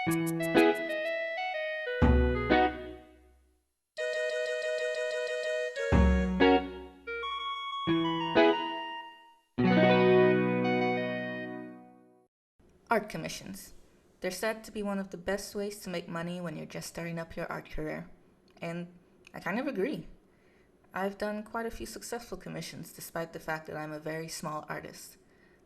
Art commissions. They're said to be one of the best ways to make money when you're just starting up your art career. And I kind of agree. I've done quite a few successful commissions despite the fact that I'm a very small artist.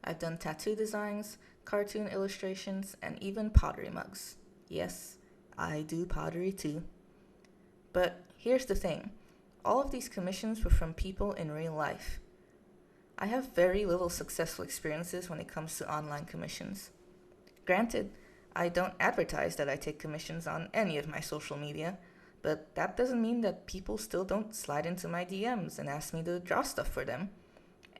I've done tattoo designs, cartoon illustrations, and even pottery mugs. Yes, I do pottery too. But here's the thing. All of these commissions were from people in real life. I have very little successful experiences when it comes to online commissions. Granted, I don't advertise that I take commissions on any of my social media, but that doesn't mean that people still don't slide into my DMs and ask me to draw stuff for them.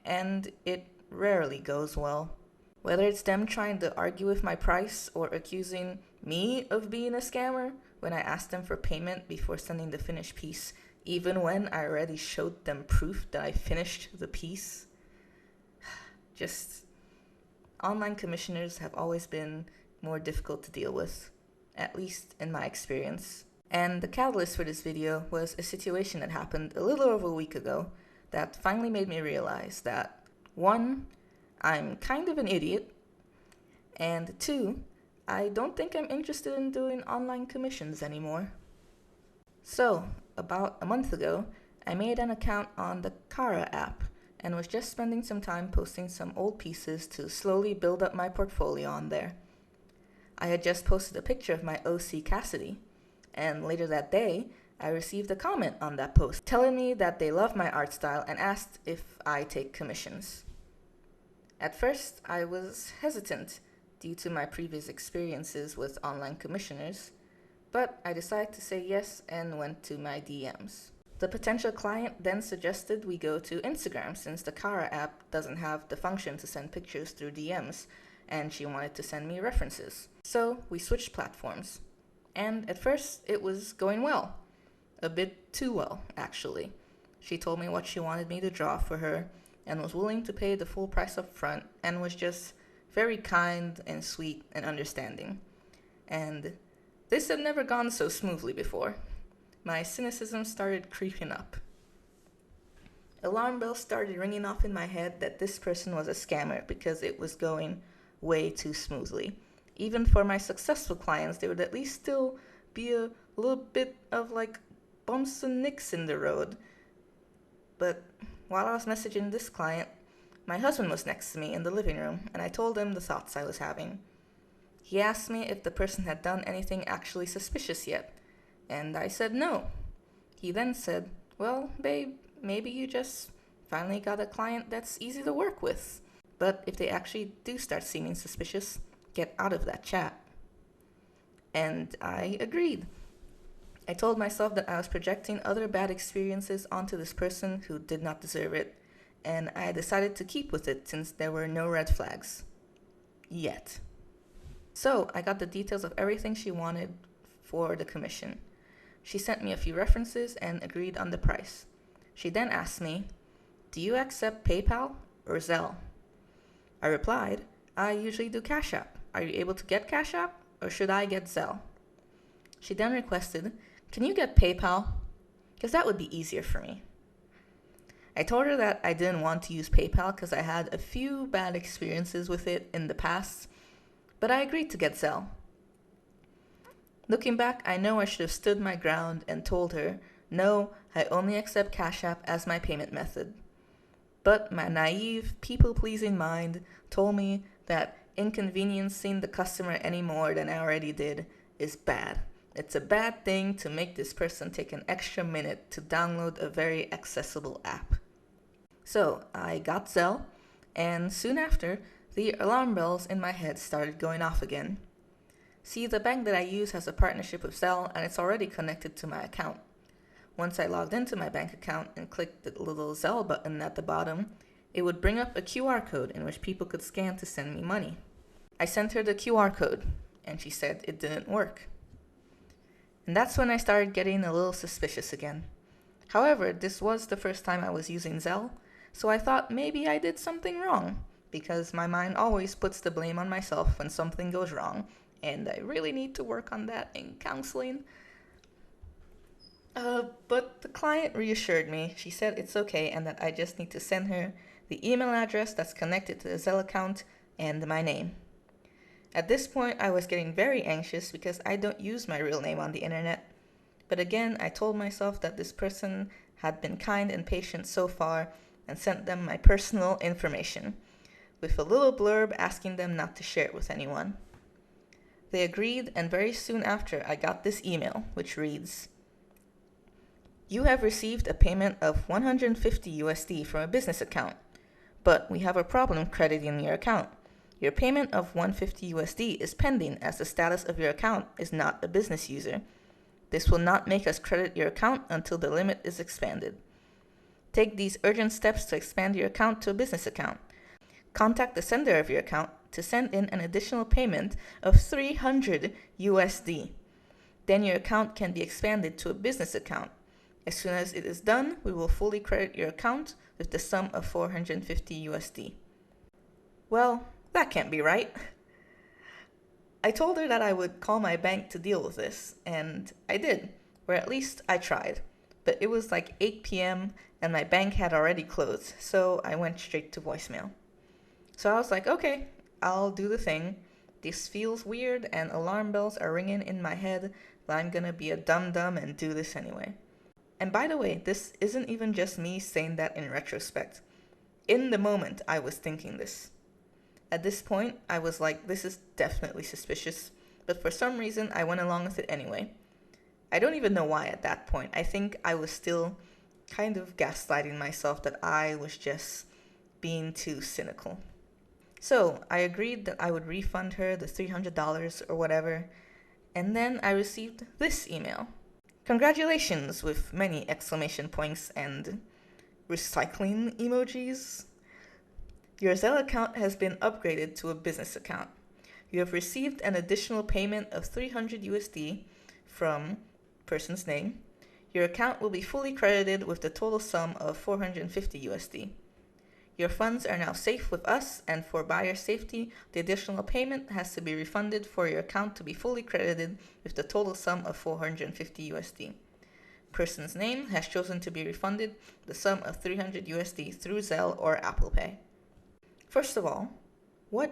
And it rarely goes well. Whether it's them trying to argue with my price or accusing me of being a scammer when I ask them for payment before sending the finished piece, even when I already showed them proof that I finished the piece. Just, online commissioners have always been more difficult to deal with, at least in my experience. And the catalyst for this video was a situation that happened a little over a week ago that finally made me realize that 1, I'm kind of an idiot, and 2, I don't think I'm interested in doing online commissions anymore. So, about a month ago, I made an account on the Kara app and was just spending some time posting some old pieces to slowly build up my portfolio on there. I had just posted a picture of my OC Cassidy, and later that day, I received a comment on that post telling me that they love my art style and asked if I take commissions. At first, I was hesitant due to my previous experiences with online commissioners, but I decided to say yes and went to my DMs. The potential client then suggested we go to Instagram since the Kara app doesn't have the function to send pictures through DMs, and she wanted to send me references. So we switched platforms. And at first, it was going well. A bit too well, actually. She told me what she wanted me to draw for her and was willing to pay the full price up front and was just very kind and sweet and understanding. And this had never gone so smoothly before. My cynicism started creeping up. Alarm bells started ringing off in my head that this person was a scammer because it was going way too smoothly. Even for my successful clients, there would at least still be a little bit of like bumps and nicks in the road. But while I was messaging this client, my husband was next to me in the living room, and I told him the thoughts I was having. He asked me if the person had done anything actually suspicious yet, and I said no. He then said, "Well, babe, maybe you just finally got a client that's easy to work with. But if they actually do start seeming suspicious, get out of that chat." And I agreed. I told myself that I was projecting other bad experiences onto this person who did not deserve it, and I decided to keep with it since there were no red flags. Yet. So I got the details of everything she wanted for the commission. She sent me a few references and agreed on the price. She then asked me, "Do you accept PayPal or Zelle?" I replied, "I usually do Cash App. Are you able to get Cash App, or should I get Zelle?" She then requested, "Can you get PayPal? Because that would be easier for me." I told her that I didn't want to use PayPal because I had a few bad experiences with it in the past, but I agreed to get Zelle. Looking back, I know I should have stood my ground and told her, no, I only accept Cash App as my payment method. But my naive, people-pleasing mind told me that inconveniencing the customer any more than I already did is bad. It's a bad thing to make this person take an extra minute to download a very accessible app. So I got Zelle, and soon after, the alarm bells in my head started going off again. See, the bank that I use has a partnership with Zelle, and it's already connected to my account. Once I logged into my bank account and clicked the little Zelle button at the bottom, it would bring up a QR code in which people could scan to send me money. I sent her the QR code, and she said it didn't work. And that's when I started getting a little suspicious again. However, this was the first time I was using Zelle, so I thought maybe I did something wrong, because my mind always puts the blame on myself when something goes wrong, and I really need to work on that in counseling. But the client reassured me. She said it's okay and that I just need to send her the email address that's connected to the Zelle account and my name. At this point, I was getting very anxious because I don't use my real name on the internet. But again, I told myself that this person had been kind and patient so far and sent them my personal information, with a little blurb asking them not to share it with anyone. They agreed, and very soon after, I got this email, which reads, "You have received a payment of 150 USD from a business account, but we have a problem crediting your account. Your payment of 150 USD is pending as the status of your account is not a business user. This will not make us credit your account until the limit is expanded. Take these urgent steps to expand your account to a business account. Contact the sender of your account to send in an additional payment of 300 USD. Then your account can be expanded to a business account. As soon as it is done, we will fully credit your account with the sum of 450 USD. Well, that can't be right. I told her that I would call my bank to deal with this, and I did, or at least I tried. But it was like 8 p.m. and my bank had already closed, so I went straight to voicemail. So I was like, okay, I'll do the thing. This feels weird and alarm bells are ringing in my head, but I'm gonna be a dum-dum and do this anyway. And by the way, this isn't even just me saying that in retrospect. In the moment, I was thinking this. At this point, I was like, this is definitely suspicious, but for some reason, I went along with it anyway. I don't even know why at that point. I think I was still kind of gaslighting myself that I was just being too cynical. So I agreed that I would refund her the $300 or whatever, and then I received this email. Congratulations, with many exclamation points and recycling emojis. Your Zelle account has been upgraded to a business account. You have received an additional payment of 300 USD from person's name. Your account will be fully credited with the total sum of 450 USD. Your funds are now safe with us, and for buyer safety, the additional payment has to be refunded for your account to be fully credited with the total sum of 450 USD. Person's name has chosen to be refunded the sum of 300 USD through Zelle or Apple Pay. First of all, why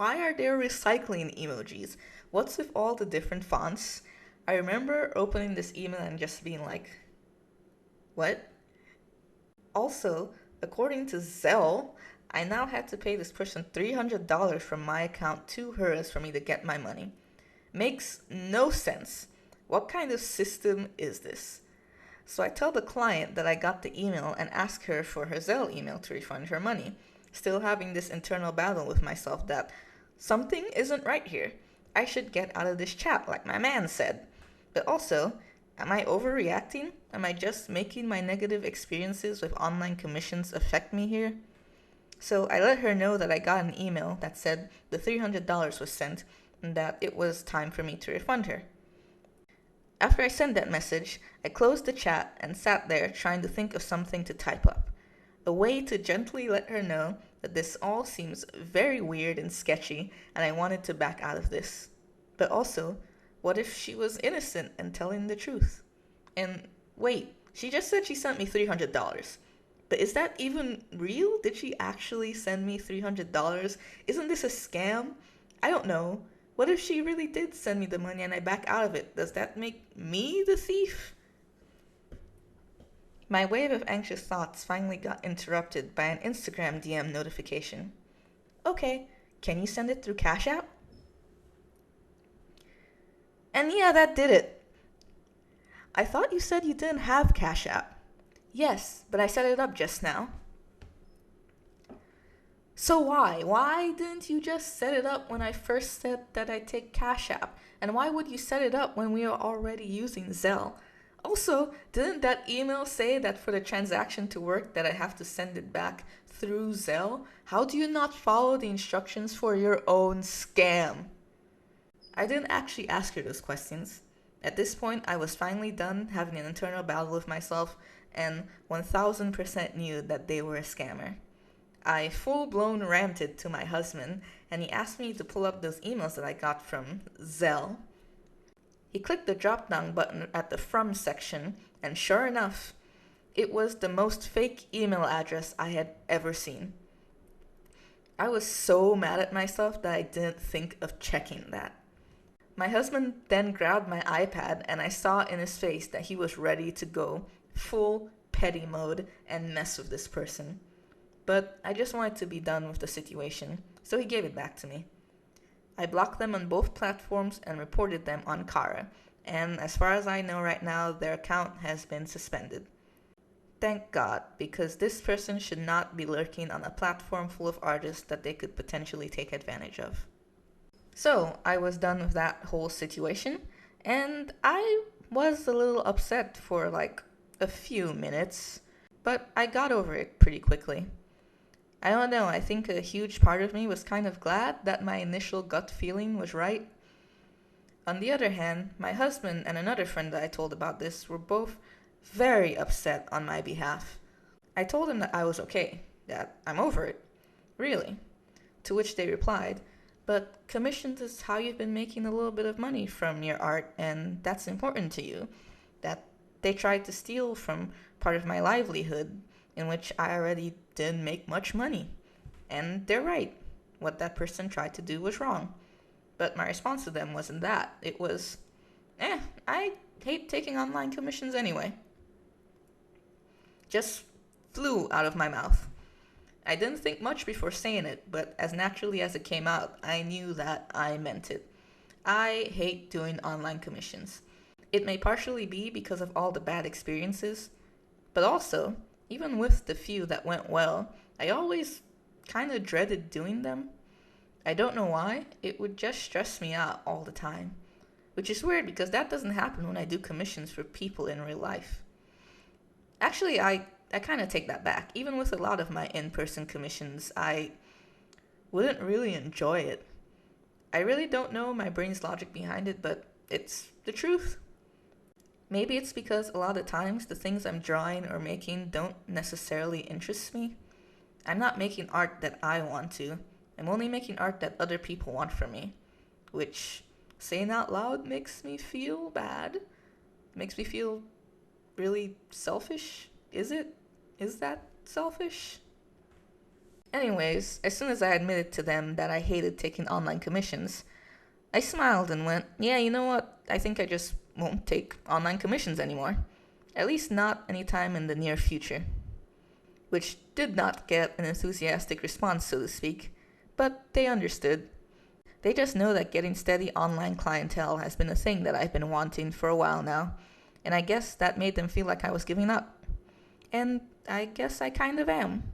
are there recycling emojis? What's with all the different fonts? I remember opening this email and just being like, what? Also, according to Zelle, I now had to pay this person $300 from my account to hers for me to get my money. Makes no sense. What kind of system is this? So I tell the client that I got the email and ask her for her Zelle email to refund her money, still having this internal battle with myself that something isn't right here. I should get out of this chat like my man said. But also, am I overreacting? Am I just making my negative experiences with online commissions affect me here? So I let her know that I got an email that said the $300 was sent and that it was time for me to refund her. After I sent that message, I closed the chat and sat there trying to think of something to type up. A way to gently let her know that this all seems very weird and sketchy and I wanted to back out of this. But also, what if she was innocent and telling the truth? And wait, she just said she sent me $300. But is that even real? Did she actually send me $300? Isn't this a scam? I don't know. What if she really did send me the money and I back out of it? Does that make me the thief? My wave of anxious thoughts finally got interrupted by an Instagram DM notification. Okay, can you send it through Cash App? And yeah, that did it. I thought you said you didn't have Cash App. Yes, but I set it up just now. So why? Why didn't you just set it up when I first said that I take Cash App? And why would you set it up when we are already using Zelle? Also, didn't that email say that for the transaction to work that I have to send it back through Zelle? How do you not follow the instructions for your own scam? I didn't actually ask her those questions. At this point, I was finally done having an internal battle with myself and 1000% knew that they were a scammer. I full-blown ranted to my husband, and he asked me to pull up those emails that I got from Zelle. He clicked the drop-down button at the From section, and sure enough, it was the most fake email address I had ever seen. I was so mad at myself that I didn't think of checking that. My husband then grabbed my iPad, and I saw in his face that he was ready to go full petty mode and mess with this person. But I just wanted to be done with the situation, so he gave it back to me. I blocked them on both platforms and reported them on Kara, and as far as I know right now, their account has been suspended. Thank God, because this person should not be lurking on a platform full of artists that they could potentially take advantage of. So, I was done with that whole situation, and I was a little upset for like a few minutes, but I got over it pretty quickly. I don't know, I think a huge part of me was kind of glad that my initial gut feeling was right. On the other hand, my husband and another friend that I told about this were both very upset on my behalf. I told them that I was okay, that I'm over it. Really. To which they replied, but commissions is how you've been making a little bit of money from your art, and that's important to you. That they tried to steal from part of my livelihood, in which I already didn't make much money. And they're right. What that person tried to do was wrong. But my response to them wasn't that. It was, I hate taking online commissions anyway. Just flew out of my mouth. I didn't think much before saying it, but as naturally as it came out, I knew that I meant it. I hate doing online commissions. It may partially be because of all the bad experiences, but also, even with the few that went well, I always kind of dreaded doing them. I don't know why, it would just stress me out all the time. Which is weird because that doesn't happen when I do commissions for people in real life. Actually, I kind of take that back. Even with a lot of my in-person commissions, I wouldn't really enjoy it. I really don't know my brain's logic behind it, but it's the truth. Maybe it's because a lot of times the things I'm drawing or making don't necessarily interest me. I'm not making art that I want to. I'm only making art that other people want from me. Which, saying out loud, makes me feel bad. Makes me feel really selfish. Is it? Is that selfish? Anyways, as soon as I admitted to them that I hated taking online commissions, I smiled and went, yeah, you know what? I think I just won't take online commissions anymore. At least not anytime in the near future. Which did not get an enthusiastic response, so to speak, but they understood. They just know that getting steady online clientele has been a thing that I've been wanting for a while now, and I guess that made them feel like I was giving up. And I guess I kind of am.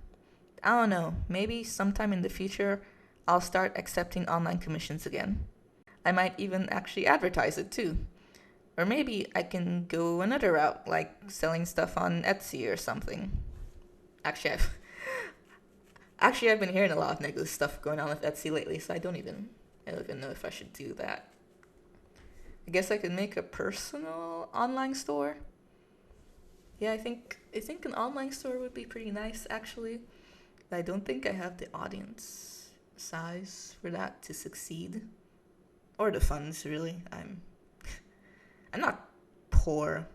I don't know, maybe sometime in the future I'll start accepting online commissions again. I might even actually advertise it too. Or maybe I can go another route, like selling stuff on Etsy or something. Actually, I've been hearing a lot of negative stuff going on with Etsy lately, so I don't even know if I should do that. I guess I could make a personal online store. Yeah, I think an online store would be pretty nice, actually. But I don't think I have the audience size for that to succeed, or the funds, really. I'm not poor,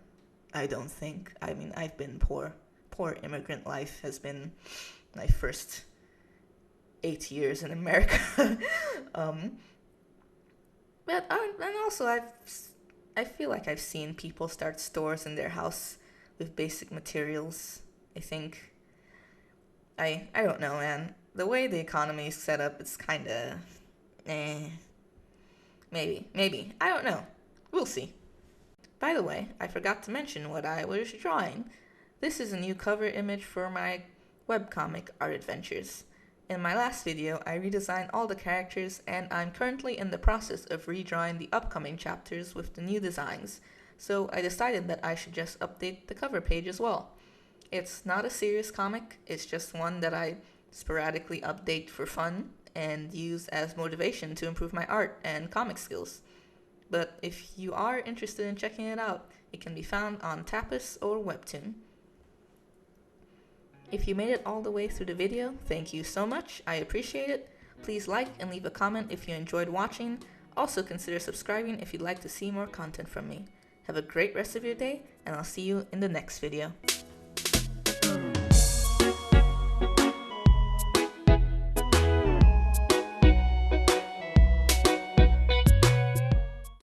I don't think. I mean, I've been poor. Poor immigrant life has been my first 8 years in America. But and also I feel like I've seen people start stores in their house with basic materials. I think I don't know, man. The way the economy is set up, it's kind of maybe I don't know. We'll see. By the way, I forgot to mention what I was drawing. This is a new cover image for my webcomic Art Adventures. In my last video, I redesigned all the characters, and I'm currently in the process of redrawing the upcoming chapters with the new designs, so I decided that I should just update the cover page as well. It's not a serious comic, it's just one that I sporadically update for fun and use as motivation to improve my art and comic skills. But if you are interested in checking it out, it can be found on Tapas or Webtoon. If you made it all the way through the video, thank you so much. I appreciate it. Please like and leave a comment if you enjoyed watching. Also consider subscribing if you'd like to see more content from me. Have a great rest of your day, and I'll see you in the next video.